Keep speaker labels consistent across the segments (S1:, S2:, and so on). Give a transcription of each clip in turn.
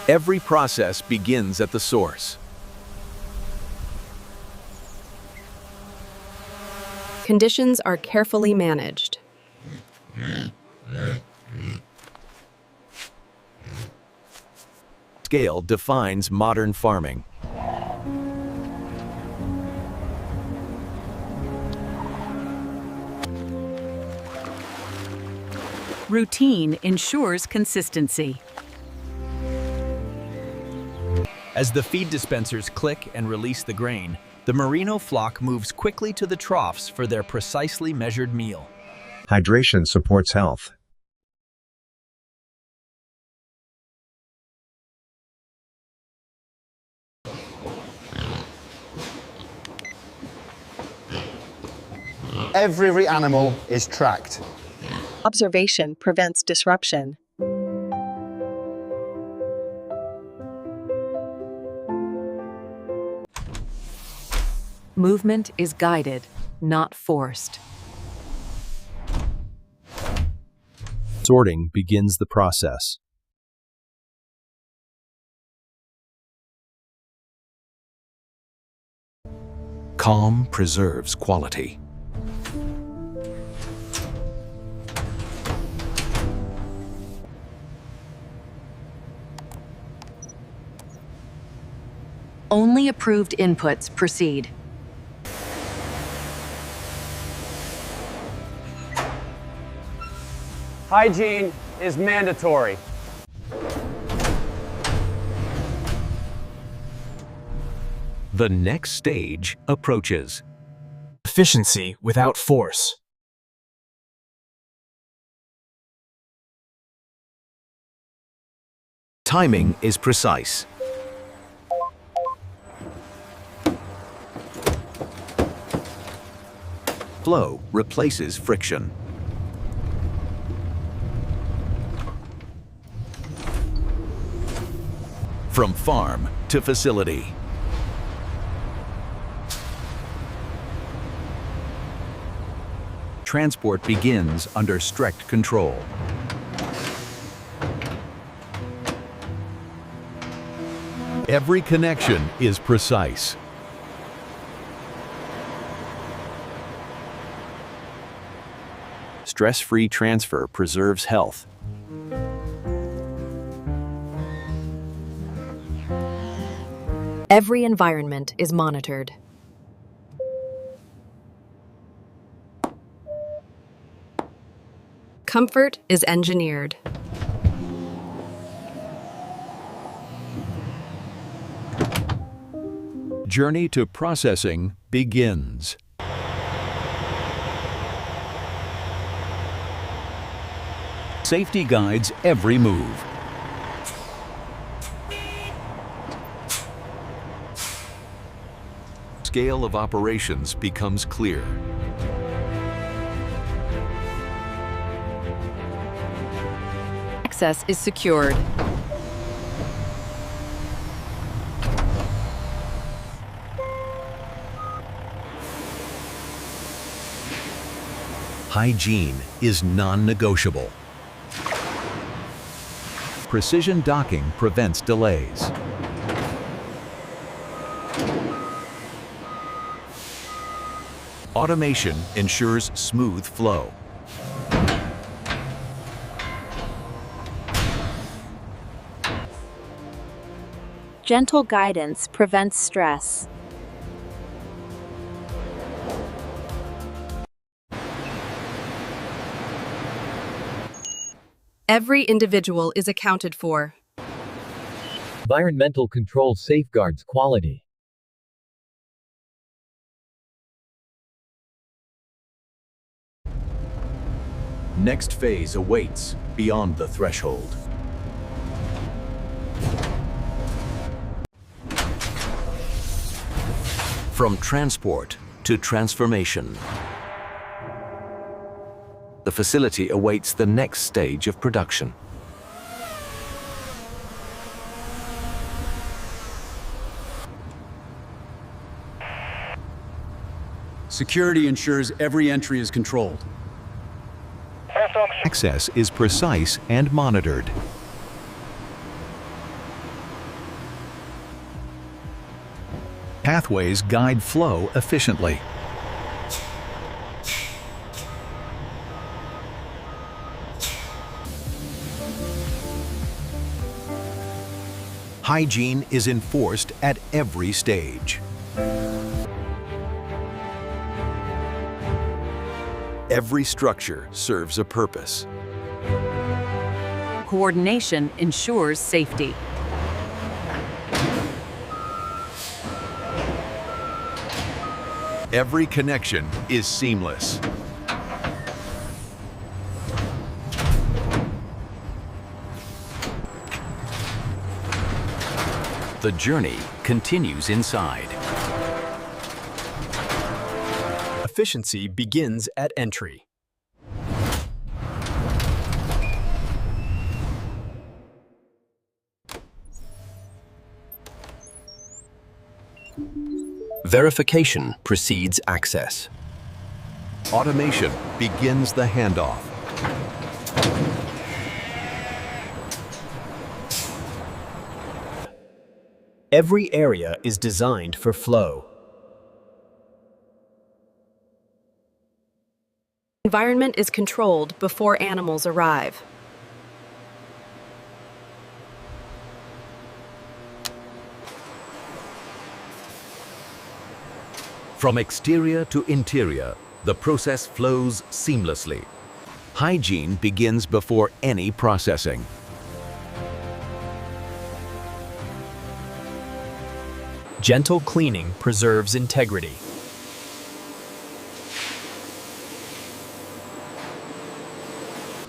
S1: Every process begins at the source.
S2: Conditions are carefully managed.
S1: Scale defines modern farming.
S3: Routine ensures consistency.
S4: As the feed dispensers click and release the grain, the merino flock moves quickly to the troughs for their precisely measured meal.
S5: Hydration supports health.
S6: Every animal is tracked.
S7: Observation prevents disruption.
S3: Movement is guided, not forced.
S1: Sorting begins the process. Calm preserves quality.
S3: Only approved inputs proceed.
S8: Hygiene is mandatory.
S1: The next stage approaches.
S4: Efficiency without force.
S1: Timing is precise. Flow replaces friction. From farm to facility. Transport begins under strict control. Every connection is precise. Stress-free transfer preserves health.
S2: Every environment is monitored. Comfort is engineered.
S1: Journey to processing begins. Safety guides every move. Scale of operations becomes clear.
S2: Access is secured.
S1: Hygiene is non-negotiable. Precision docking prevents delays. Automation ensures smooth flow.
S9: Gentle guidance prevents stress.
S2: Every individual is accounted for.
S10: Environmental control safeguards quality.
S1: Next phase awaits beyond the threshold. From transport to transformation, the facility awaits the next stage of production.
S11: Security ensures every entry is controlled.
S1: Access is precise and monitored. Pathways guide flow efficiently. Hygiene is enforced at every stage. Every structure serves a purpose.
S3: Coordination ensures safety.
S1: Every connection is seamless. The journey continues inside.
S4: Efficiency begins at entry.
S12: Verification precedes access.
S1: Automation begins the handoff.
S4: Every area is designed for flow.
S2: Environment is controlled before animals arrive.
S1: From exterior to interior, the process flows seamlessly. Hygiene begins before any processing.
S4: Gentle cleaning preserves integrity.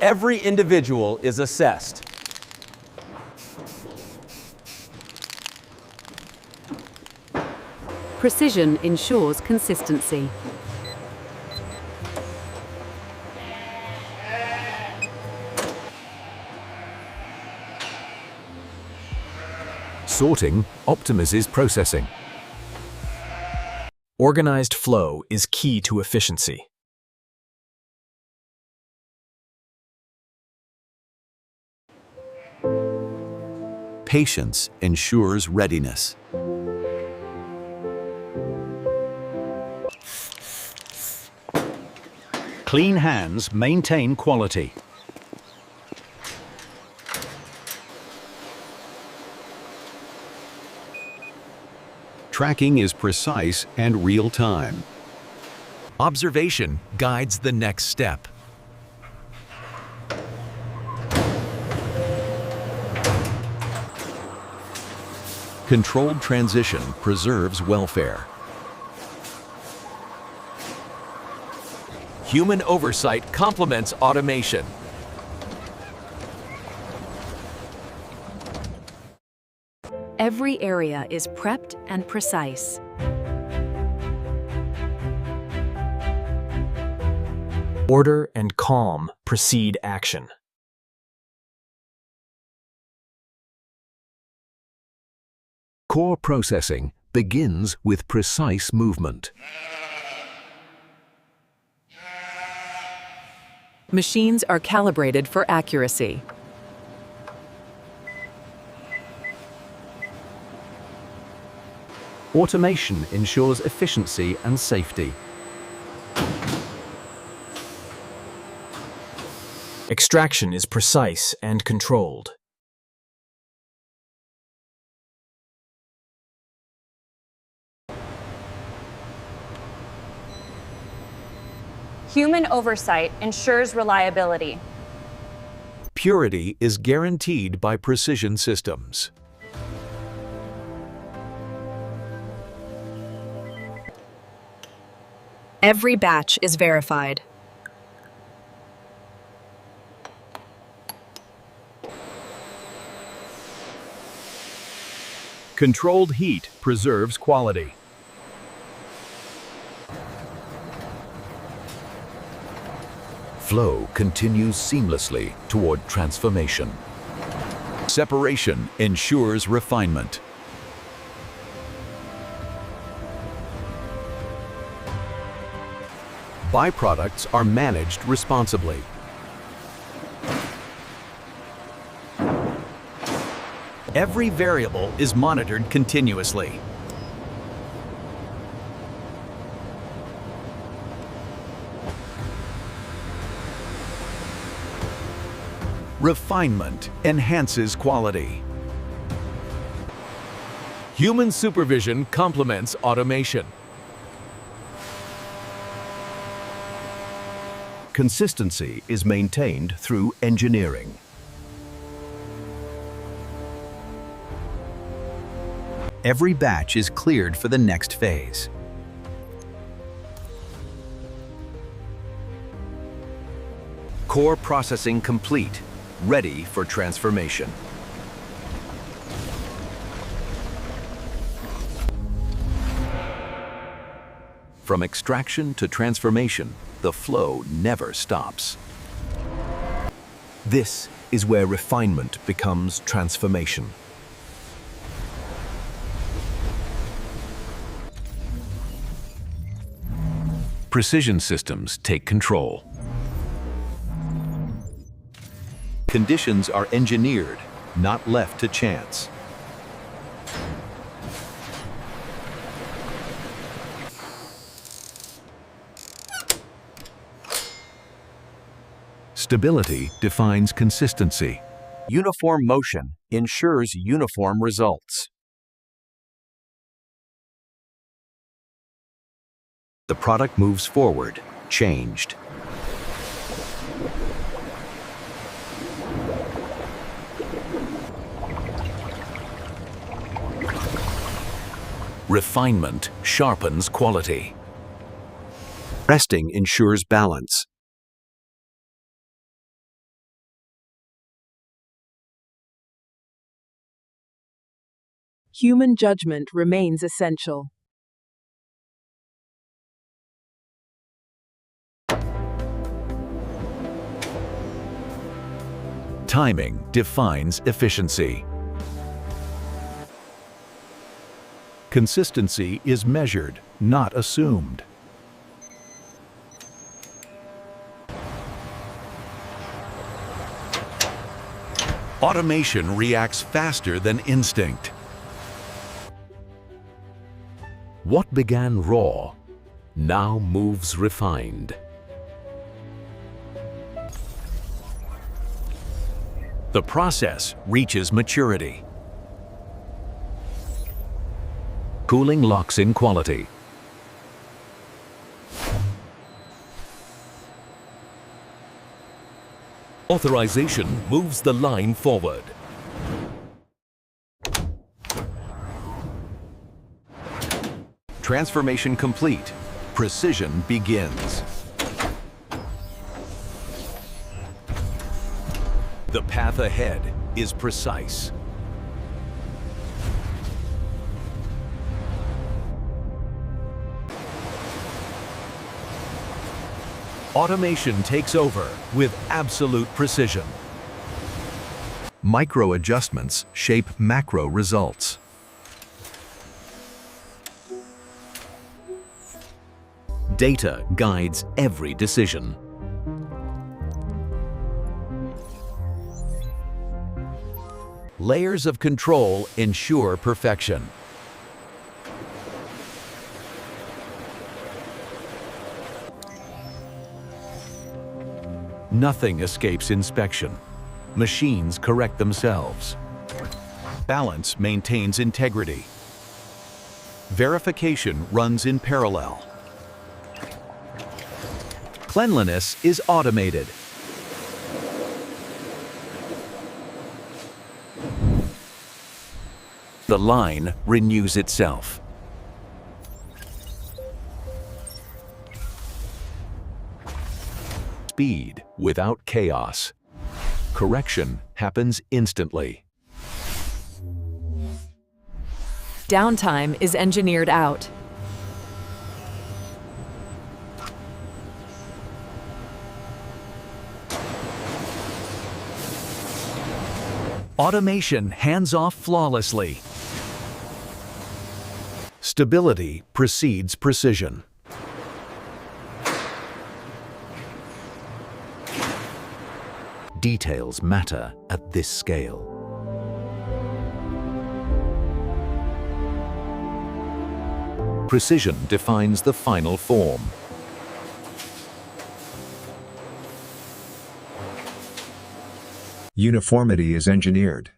S8: Every individual is assessed.
S3: Precision ensures consistency.
S1: Sorting optimizes processing.
S4: Organized flow is key to efficiency.
S1: Patience ensures readiness.
S11: Clean hands maintain quality.
S1: Tracking is precise and real-time. Observation guides the next step. Controlled transition preserves welfare. Human oversight complements automation.
S3: Every area is prepped and precise.
S4: Order and calm precede action.
S1: Core processing begins with precise movement.
S3: Machines are calibrated for accuracy.
S11: Automation ensures efficiency and safety.
S4: Extraction is precise and controlled.
S9: Human oversight ensures reliability.
S1: Purity is guaranteed by precision systems.
S2: Every batch is verified.
S4: Controlled heat preserves quality.
S1: Flow continues seamlessly toward transformation. Separation ensures refinement. Byproducts are managed responsibly.
S4: Every variable is monitored continuously.
S1: Refinement enhances quality. Human supervision complements automation. Consistency is maintained through engineering.
S4: Every batch is cleared for the next phase.
S1: Core processing complete, ready for transformation. From extraction to transformation, the flow never stops. This is where refinement becomes transformation. Precision systems take control. Conditions are engineered, not left to chance. Stability defines consistency.
S8: Uniform motion ensures uniform results.
S1: The product moves forward, changed. Refinement sharpens quality. Resting ensures balance.
S13: Human judgment remains essential.
S1: Timing defines efficiency. Consistency is measured, not assumed. Automation reacts faster than instinct. What began raw now moves refined. The process reaches maturity. Cooling locks in quality. Authorization moves the line forward. Transformation complete. Precision begins. The path ahead is precise. Automation takes over with absolute precision. Micro adjustments shape macro results. Data guides every decision. Layers of control ensure perfection. Nothing escapes inspection. Machines correct themselves. Balance maintains integrity. Verification runs in parallel. Cleanliness is automated. The line renews itself. Speed without chaos. Correction happens instantly.
S3: Downtime is engineered out.
S1: Automation hands off flawlessly. Stability precedes precision. Details matter at this scale. Precision defines the final form.
S5: Uniformity is engineered.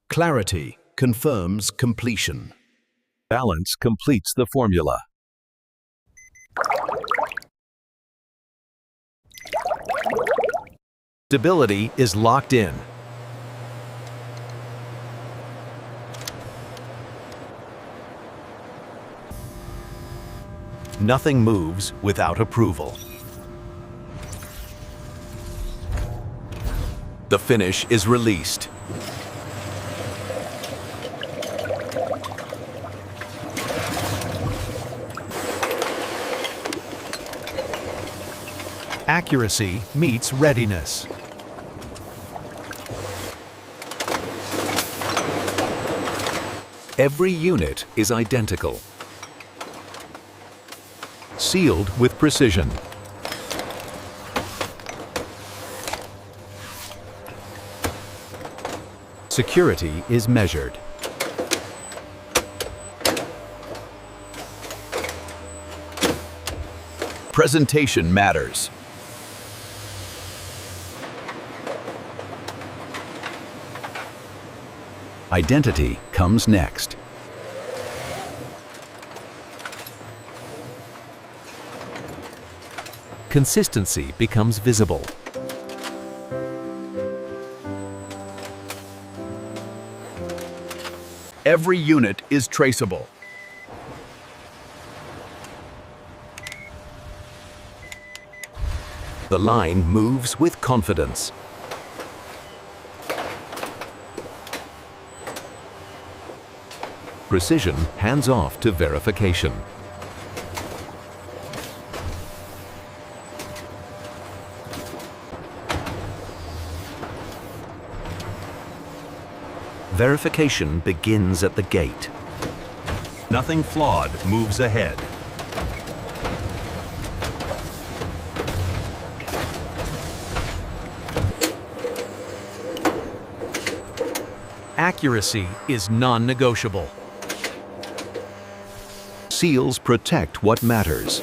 S1: Clarity confirms completion. Balance completes the formula. Stability is locked in. Nothing moves without approval. The finish is released. Accuracy meets readiness. Every unit is identical, sealed with precision. Security is measured. Presentation matters. Identity comes next. Consistency becomes visible.
S11: Every unit is traceable.
S1: The line moves with confidence. Precision hands off to verification. Verification begins at the gate. Nothing flawed moves ahead. Accuracy is non-negotiable. Seals protect what matters.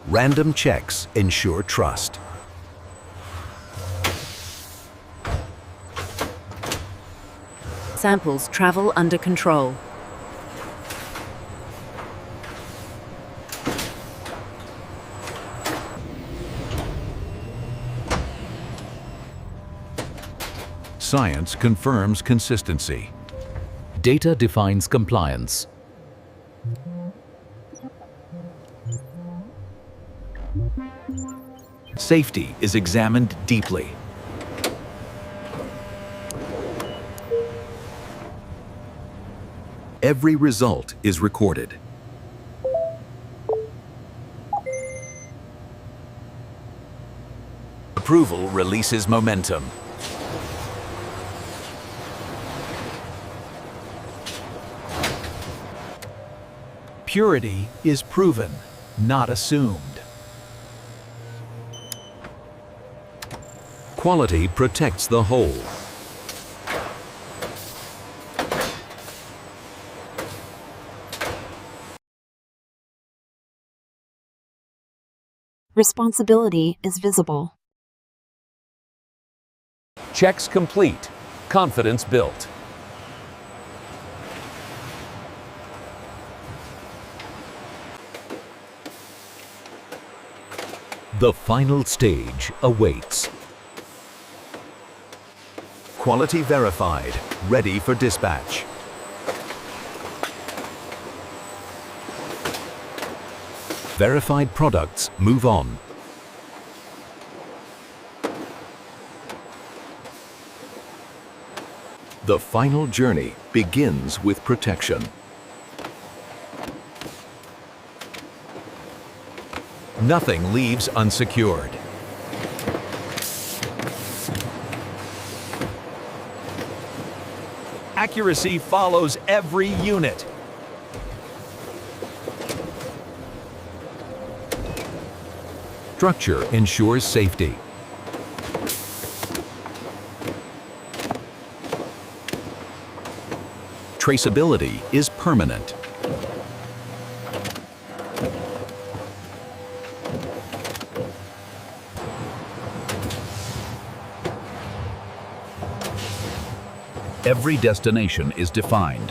S1: Random checks ensure trust.
S2: Samples travel under control.
S1: Science confirms consistency. Data defines compliance. Safety is examined deeply. Every result is recorded. Approval releases momentum.
S4: Purity is proven, not assumed.
S1: Quality protects the whole.
S2: Responsibility is visible.
S1: Checks complete. Confidence built. The final stage awaits. Quality verified, ready for dispatch. Verified products move on. The final journey begins with protection. Nothing leaves unsecured.
S4: Accuracy follows every unit.
S1: Structure ensures safety.
S12: Traceability is permanent. Every destination is defined.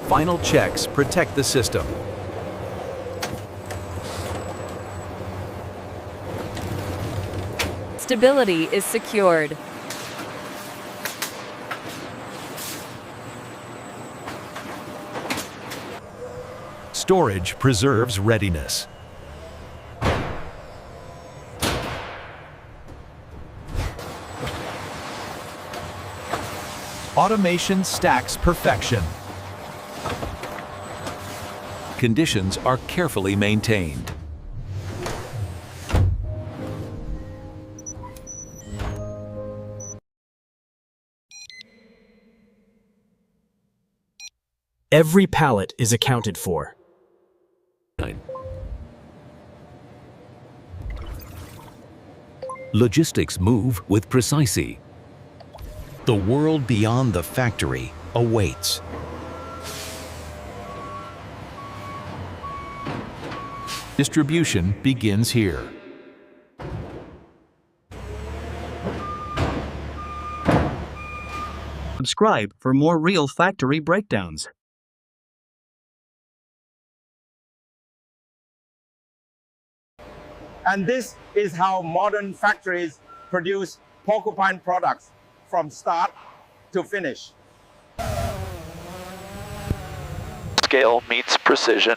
S12: Final checks protect the system.
S3: Stability is secured.
S1: Storage preserves readiness.
S4: Automation stacks perfection.
S12: Conditions are carefully maintained.
S14: Every pallet is accounted for.
S1: Logistics move with precision. The world beyond the factory awaits.
S4: Distribution begins here.
S15: Subscribe for more real factory breakdowns.
S6: And this is how modern factories produce Porcupine products from start to finish.
S16: Scale meets precision.